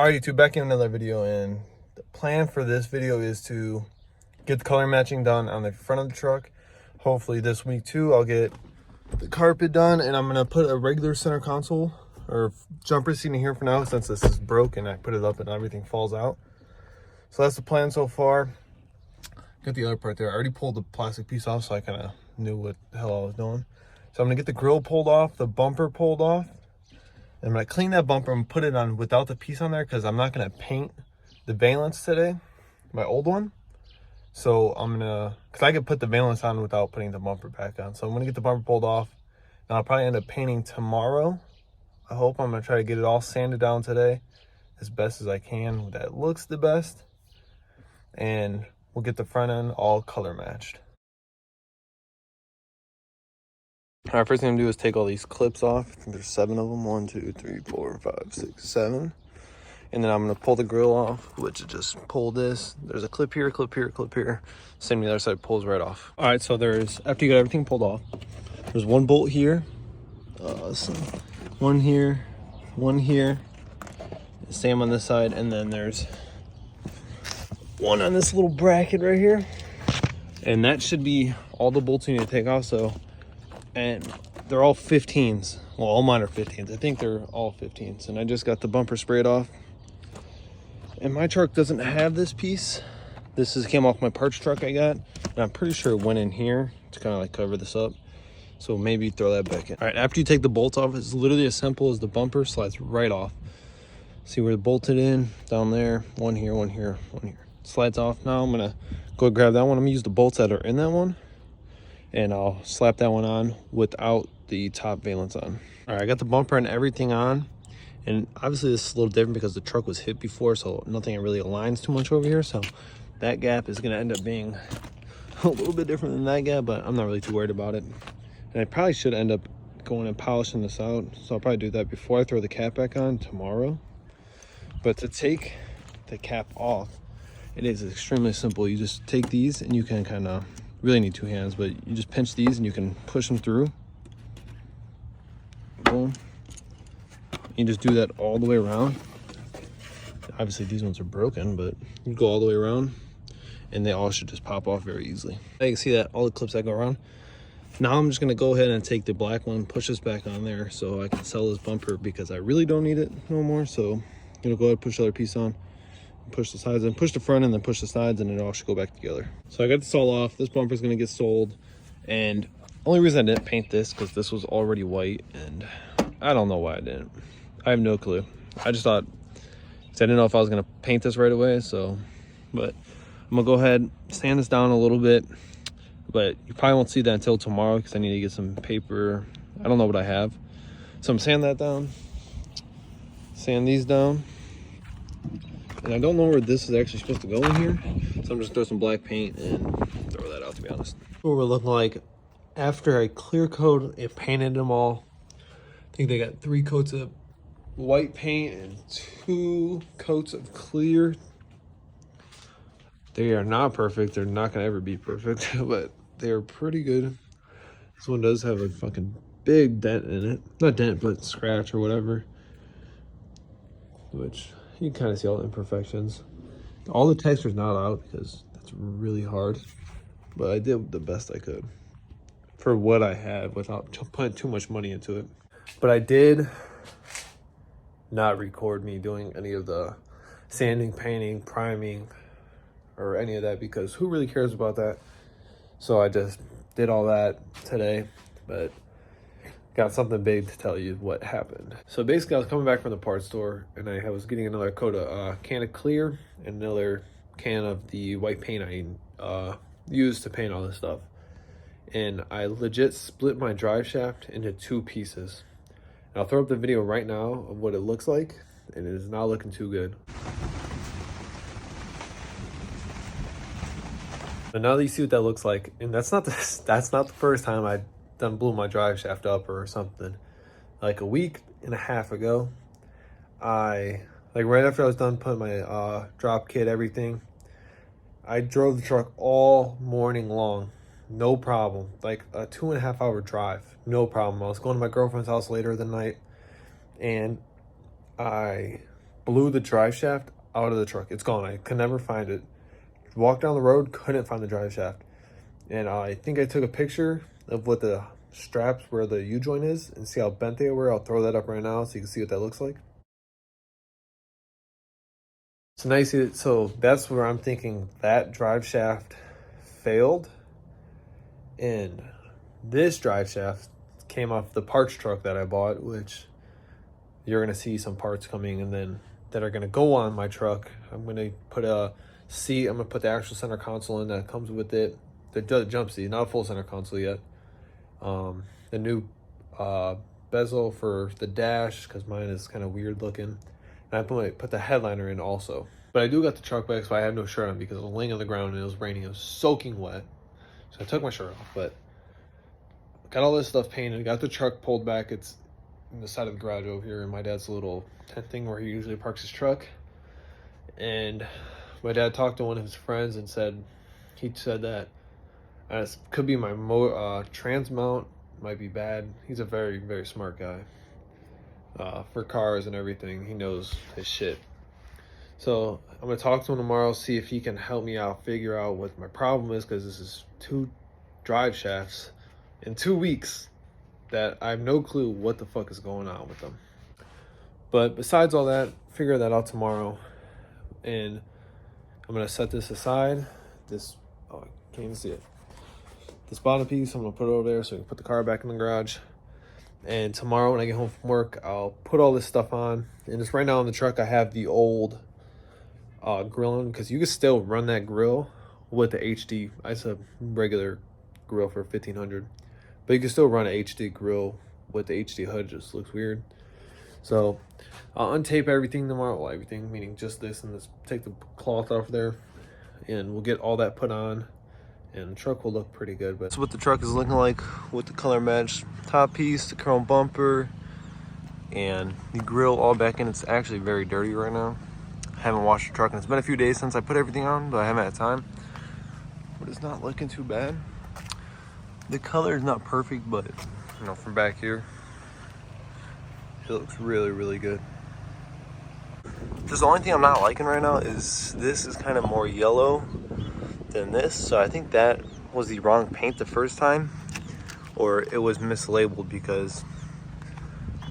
Alright, YouTube, back in another video, and the plan for this video is to get the color matching done on the front of the truck. Hopefully this week too, I'll get the carpet done, and I'm gonna put a regular center console or jumper seat in here for now, since this is broken. I put it up and everything falls out. So that's the plan so far. Got the other part there. I already pulled the plastic piece off, so I kind of knew what the hell I was doing. So I'm gonna get the grill pulled off, the bumper pulled off. I'm gonna clean that bumper and put it on without the piece on there, because I'm not gonna paint the valence today, my old one. So I'm gonna, because I could put the valence on without putting the bumper back on. So I'm gonna get the bumper pulled off, and I'll probably end up painting tomorrow. I hope. I'm gonna try to get it all sanded down today as best as I can, that looks the best, and we'll get the front end all color matched. All right, first thing I'm gonna do is take all these clips off. I think there's 7 of them. 1, 2, 3, 4, 5, 6, 7. And then I'm gonna pull the grill off, which is just pull this. There's a clip here, clip here, clip here. Same on the other side, pulls right off. All right, so there's, after you got everything pulled off, there's one bolt here, so one here, same on this side, and then there's one on this little bracket right here. And that should be all the bolts you need to take off. So, and they're all 15s. Well, all mine are 15s. I think they're all 15s. And I just got the bumper sprayed off. And my truck doesn't have this piece. This came off my parts truck I got. And I'm pretty sure it went in here to kind of like cover this up. So maybe throw that back in. All right, after you take the bolts off, it's literally as simple as the bumper slides right off. See where it bolted in? Down there. One here, one here, one here. Slides off. Now I'm gonna go grab that one. I'm gonna use the bolts that are in that one, and I'll slap that one on without the top valence on. All right, I got the bumper and everything on, and obviously this is a little different because the truck was hit before, so nothing really aligns too much over here. So that gap is gonna end up being a little bit different than that gap, but I'm not really too worried about it. And I probably should end up going and polishing this out, so I'll probably do that before I throw the cap back on tomorrow. But to take the cap off, it is extremely simple. You just take these, and you can kind of, really need 2 hands, but you just pinch these and you can push them through. Boom. You just do that all the way around. Obviously these ones are broken, but you go all the way around and they all should just pop off very easily. You can see that all the clips that go around. Now I'm just gonna go ahead and take the black one, push this back on there so I can sell this bumper, because I really don't need it no more. So I'm gonna go ahead and push the other piece on, push the sides, and push the front, and then push the sides, and it all should go back together. So I got this all off. This bumper is gonna get sold, and only reason I didn't paint this because this was already white, and I don't know why I didn't. I have no clue. I just thought, I didn't know if I was gonna paint this right away. So, but I'm gonna go ahead, sand this down a little bit, but you probably won't see that until tomorrow because I need to get some paper. I don't know what I have, so I'm sanding that down, sand these down. And I don't know where this is actually supposed to go in here, so I'm just throw some black paint and throw that out, to be honest. What we're looking like after I clear coat and painted them all. I think they got 3 coats of white paint and 2 coats of clear. They are not perfect. They're not gonna ever be perfect, but they are pretty good. This one does have a fucking big dent in it. Not dent, but scratch or whatever, which you can kind of see all the imperfections. All the texture's not out because that's really hard, but I did the best I could for what I had without putting too much money into it. But I did not record me doing any of the sanding, painting, priming, or any of that, because who really cares about that? So I just did all that today, but got something big to tell you what happened. So basically I was coming back from the parts store, and I was getting another coat of can of clear and another can of the white paint I used to paint all this stuff. And I legit split my drive shaft into 2 pieces. And I'll throw up the video right now of what it looks like, and it is not looking too good. But now that you see what that looks like, and that's not the first time I done blew my drive shaft up or something. Like a week and a half ago, right after I was done putting my drop kit, everything, I drove the truck all morning long, no problem. Like a 2.5 hour drive, no problem. I was going to my girlfriend's house later the night, and I blew the drive shaft out of the truck. It's gone. I could never find it. Walked down the road, couldn't find the drive shaft. And I think I took a picture of what the straps where the U-joint is and see how bent they were. I'll throw that up right now so you can see what that looks like. So now you see it. So that's where I'm thinking that drive shaft failed. And this drive shaft came off the parts truck that I bought, which you're going to see some parts coming and then that are going to go on my truck. I'm going to put a seat. I'm going to put the actual center console in that comes with it. The jump seat, not a full center console yet. The new bezel for the dash, because mine is kind of weird looking. And I put the headliner in also. But I do got the truck back, so I had no shirt on because I was laying on the ground and it was raining. It was soaking wet. So I took my shirt off, but got all this stuff painted. Got the truck pulled back. It's in the side of the garage over here, and my dad's little tent thing where he usually parks his truck. And my dad talked to one of his friends and he said that it could be my trans mount might be bad. He's a very, very smart guy for cars and everything. He knows his shit. So I'm gonna talk to him tomorrow, see if he can help me out, figure out what my problem is, because this is 2 drive shafts in 2 weeks that I have no clue what the fuck is going on with them. But besides all that, figure that out tomorrow. And I'm gonna set this aside. Oh, I can't even see it. This bottom piece, I'm gonna put it over there so we can put the car back in the garage. And tomorrow when I get home from work, I'll put all this stuff on. And just right now in the truck, I have the old grill on, because you can still run that grill with the HD. It's a regular grill for 1500, but you can still run an HD grill with the HD hood. It just looks weird. So I'll untape everything tomorrow. Well, everything meaning just this, and just take the cloth off there, and we'll get all that put on, and the truck will look pretty good. But that's what the truck is looking like with the color match top piece, the chrome bumper, and the grill all back in. It's actually very dirty right now. I haven't washed the truck, and it's been a few days since I put everything on, but I haven't had time. But it's not looking too bad. The color is not perfect, but you know, from back here, it looks really, really good. Just the only thing I'm not liking right now is this is kind of more yellow than this. So I think that was the wrong paint the first time, or it was mislabeled, because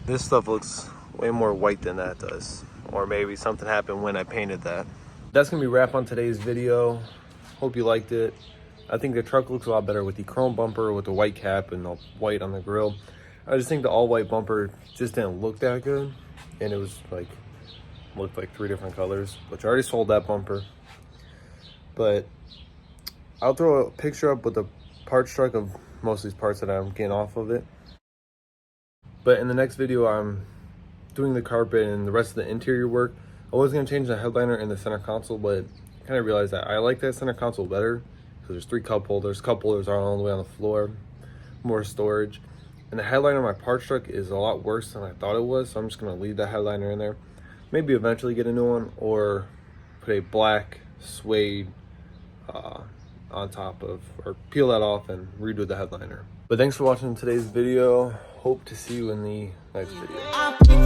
this stuff looks way more white than that does. Or maybe something happened when I painted that. That's gonna be a wrap on today's video. Hope you liked it. I think the truck looks a lot better with the chrome bumper, with the white cap and the white on the grill. I just think the all white bumper just didn't look that good. And it was like, looked like 3 different colors, which I already sold that bumper. But I'll throw a picture up with the parts truck of most of these parts that I'm getting off of it. But in the next video, I'm doing the carpet and the rest of the interior work. I was gonna change the headliner and the center console, but I kind of realized that I like that center console better, because there's 3 cup holders. Cup holders aren't all the way on the floor, more storage. And the headliner on my parts truck is a lot worse than I thought it was, so I'm just gonna leave that headliner in there. Maybe eventually get a new one, or put a black suede on top of, or peel that off and redo the headliner. But thanks for watching today's video. Hope to see you in the next video.